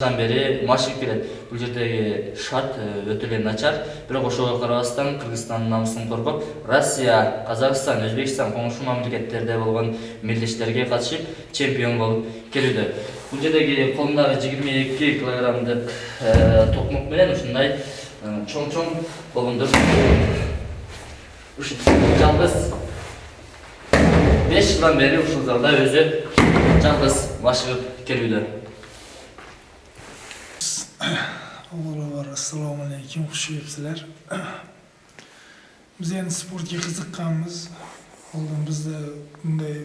Beri машык келет. Бул жердеги шарт өтө эле начар. Бирок ошого карабастан Кыргызстандын намысын коргоп, Россия, Казакстан, Өзбекстан коңшу мамлекеттерде болгон мелдештерге катышып чемпион болуп келүүдө. Бул жердеги колумдагы 22 килограммдык токмок менен ушундай чоң болгондор жалгыз 5 жылдан бери ушул залда өзү жалгыз машыгып келүүдө. Oğullar, assalamu alaikum, hoş geldiniz. Biz yani sportga qiziqqanmiz. Oldin bizda bunday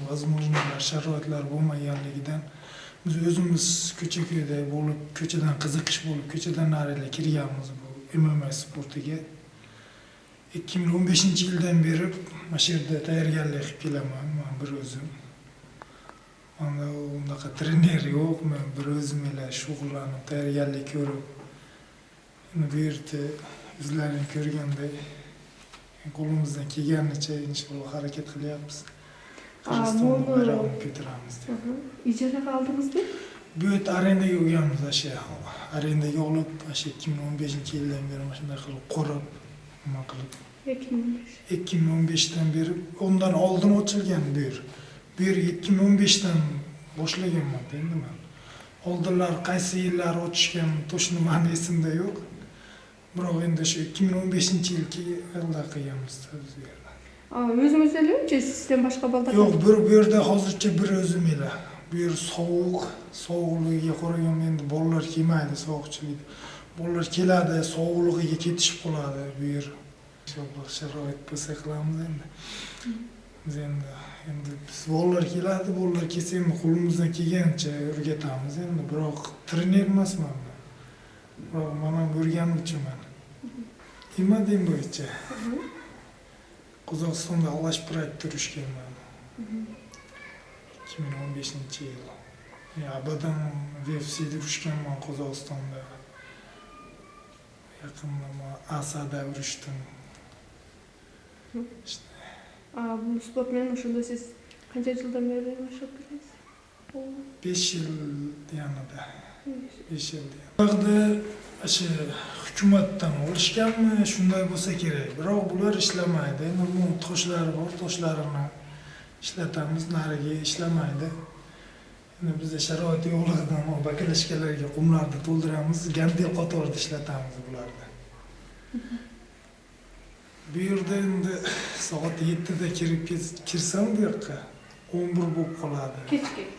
возможностlar, sharoitlar bo'lmaganligidan biz o'zimiz ko'cha-ko'yda bo'lib, ko'chadan qiziqish bo'lib, ko'chadan nariga kirganmiz bu MMA sportiga. 2015-yildan beri mana shu yerda tayyorgarlik qilib kelaman, men bir o'zim. Unaqa trener yo'q, men bir o'zim bilan shug'ullanib tayyorgarlik ko'rib, bu yerda o'zlaring ko'rganday qo'limizdan kelganicha inshaalloh harakat qilyapmiz. Qirg'izistonda bayrog'ini ko'taramiz deb. Ijaraga oldingizmi? Bu yerda arendaga olganmiz, o'sha arendaga olib, o'sha 2015-yildan beri mana shunday qilib qurib, nima qilib 2015dan beri ondan oldin ochilgan bu yer. Bu yer 2015dan boshlaganman endi men. Oldinlar qaysi yillar ochishgan to'shni meni esimda yo'q. Biroq endi shu 2015-yilki yilda qilganmiz biz bu yerda. O'zingiz elmi, sizdan boshqa bolalar? Yo'q, bu yerda hozircha bir o'zim ela. Bu yer sovuqligiga qaragan endi bolalar kelmaydi sovuqchilikda. Bolalar keladi, sovuqligiga ketishib qoladi bu yer. İnşallah sharoit bo'lsa qilamiz endi. Biz endi biz bolalar keladi, bolalar kelsa ham qo'limizdan kelgancha o'rgatamiz endi, biroq trener emasman men. Biroq men o'rganuvchiman. Nima deyim bo'yicha? Qozog'istonda Alash Pride turishganman. 2015-yil. Abadan UFC'da urishganman Qozog'istonda. Yaqinda Asada urishdim. Bu sport bilan o'shanda siz qancha yildan beri mashg'ulot qilasiz? 5 yil yanida. 5 yil. Bug'da o'sha hukumatdan olishganmi, shunday bo'lsa kerak. Biroq bular ishlamaydi. Endi bu toshlari bor, toshlarini ishlatamiz, nariga ishlamaydi. Endi bizda sharoit yo'qligidan bakalashkalarga qumlarni to'ldiramiz, gandel qatorida ishlatamiz bularni. Bu yerda endi soat 7da kirib kirsam bu yoqqa 11 bo'lib qoladi.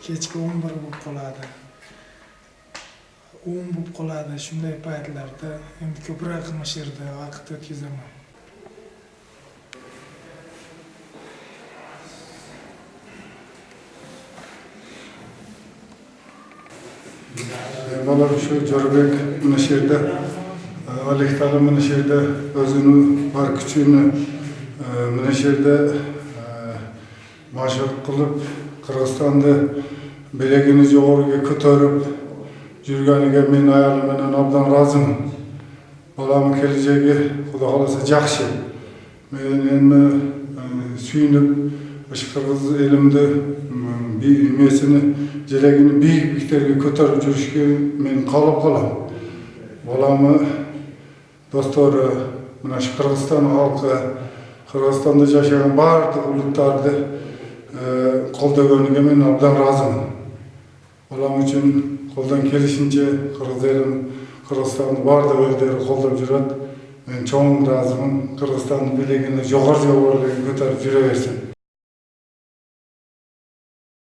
Kechki 11 bo'lib qoladi. 10 bo'lib qoladi. Shunday paytlarda endi ko'proq mana shu yerda vaqt o'tkazaman. Bana şu Jorbek mana shu yerda Alik Ta'ala mana shu yerda o'zini bor kuchini mana shu yerda mashq qilib Qirg'izistonda belagini jo'g'riga ko'tarib yurganiga men ayolim bilan obdan roziman. Bolamning kelajagi Xudo xolasa yaxshi. Men endi suyunib o'sha qirg'iz elimda mesini jelagini buyuk-buyuklarga ko'tarib yurishga men qolib qolaman. Bolamni dostori mana shu Qirg'iziston xalqi, Qirg'izistonda yashagan barcha ulug'larni qo'llaganiga men obdan roziman. Bolam uchun qo'ldan kelishincha Qirg'iz elim Qirg'izistonni barcha o'zlari qo'llab yuradi. Men cho'ng roziman. Qirg'izistonning belagini jo'g'ir-jo'g'irlarga ko'tarib yuraversin.